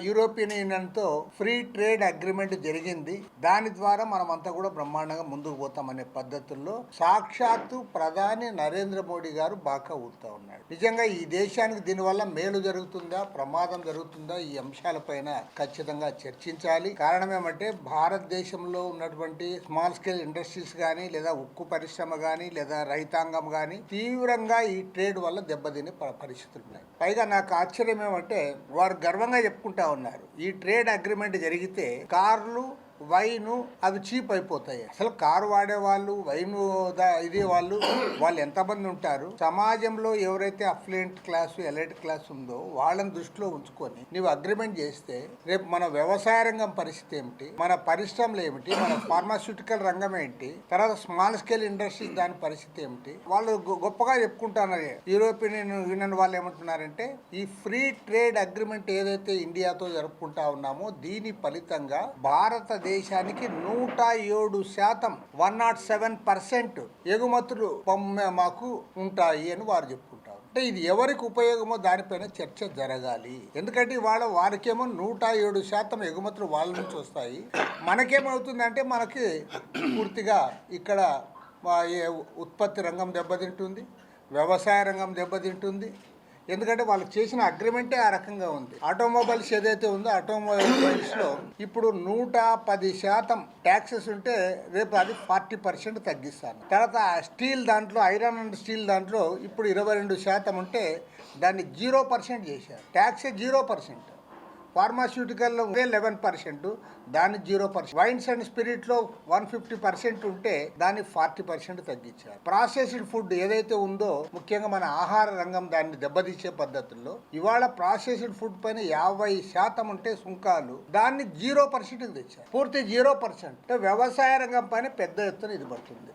European యూనియన్తో free trade agreement జరిగింది. దాని ద్వారా మనమంతా కూడా బ్రహ్మాండంగా ముందుకు పోతామనే పద్ధతుల్లో సాక్షాత్తు ప్రధాని నరేంద్ర మోడీ గారు బాగా ఊరుతా ఉన్నాడు. నిజంగా ఈ దేశానికి దీనివల్ల మేలు జరుగుతుందా, ప్రమాదం జరుగుతుందా, ఈ అంశాలపైన ఖచ్చితంగా చర్చించాలి. కారణం ఏమంటే భారతదేశంలో ఉన్నటువంటి స్మాల్ స్కేల్ ఇండస్ట్రీస్ కానీ, లేదా ఉక్కు పరిశ్రమ కానీ, లేదా రైతాంగం కానీ తీవ్రంగా ఈ ట్రేడ్ వల్ల దెబ్బతినే పరిస్థితులు ఉన్నాయి. పైగా నాకు ఆశ్చర్యం ఏమంటే వారు గర్వంగా చెప్పుకుంటా ఉన్నారు, ఈ ట్రేడ్ అగ్రిమెంట్ జరిగితే కార్లు, వైను అవి చీప్ అయిపోతాయి. అసలు కారు వాడే వాళ్ళు, వైను ఇది వాళ్ళు ఎంతమంది ఉంటారు? సమాజంలో ఎవరైతే అఫ్లుయెంట్ క్లాసు, ఎలైట్ క్లాస్ ఉందో వాళ్ళని దృష్టిలో ఉంచుకొని నీవు అగ్రిమెంట్ చేస్తే రేపు మన వ్యవసాయ రంగం పరిస్థితి ఏమిటి, మన పరిశ్రమలు ఏమిటి, మన ఫార్మాస్యూటికల్ రంగం ఏంటి, తర్వాత స్మాల్ స్కేల్ ఇండస్ట్రీస్ దాని పరిస్థితి ఏమిటి? వాళ్ళు గొప్పగా చెప్పుకుంటున్నారు. యూరోపియన్ యూనియన్ వాళ్ళు ఏమంటున్నారంటే ఈ ఫ్రీ ట్రేడ్ అగ్రిమెంట్ ఏదైతే ఇండియాతో జరుపుకుంటా ఉన్నామో దీని ఫలితంగా భారతదేశానికి 107% 107% ఎగుమతులు మాకు ఉంటాయి అని వారు చెప్పుకుంటారు. అంటే ఇది ఎవరికి ఉపయోగమో దానిపైన చర్చ జరగాలి. ఎందుకంటే వారికేమో 107% ఎగుమతులు వాళ్ళ నుంచి వస్తాయి. మనకేమవుతుందంటే మనకి పూర్తిగా ఇక్కడ ఉత్పత్తి రంగం దెబ్బతింటుంది, వ్యవసాయ రంగం దెబ్బతింటుంది. ఎందుకంటే వాళ్ళు చేసిన అగ్రిమెంటే ఆ రకంగా ఉంది. ఆటోమొబైల్స్ ఏదైతే ఉందో ఆటోమొబైల్స్లో ఇప్పుడు 110% ట్యాక్సెస్ ఉంటే రేపు అది 40% తగ్గిస్తాను. తర్వాత స్టీల్ దాంట్లో, ఐరన్ అండ్ స్టీల్ దాంట్లో ఇప్పుడు 22% ఉంటే దాన్ని 0% చేశారు. ట్యాక్సే 0%. ఫార్మాస్యూటికల్లో 11%, దాన్ని 0%. వైన్స్ అండ్ స్పిరిట్లో 150% ఉంటే దాన్ని 40% తగ్గించారు. ప్రాసెస్డ్ ఫుడ్ ఏదైతే ఉందో ముఖ్యంగా మన ఆహార రంగం దాన్ని దెబ్బతీసే పద్ధతుల్లో ఇవాళ ప్రాసెస్డ్ ఫుడ్ పైన 50% ఉంటే సుంకాలు దాన్ని 0% తెచ్చారు. పూర్తి 0%. అంటే వ్యవసాయ రంగం పైన పెద్ద ఎత్తున ఇది పడుతుంది.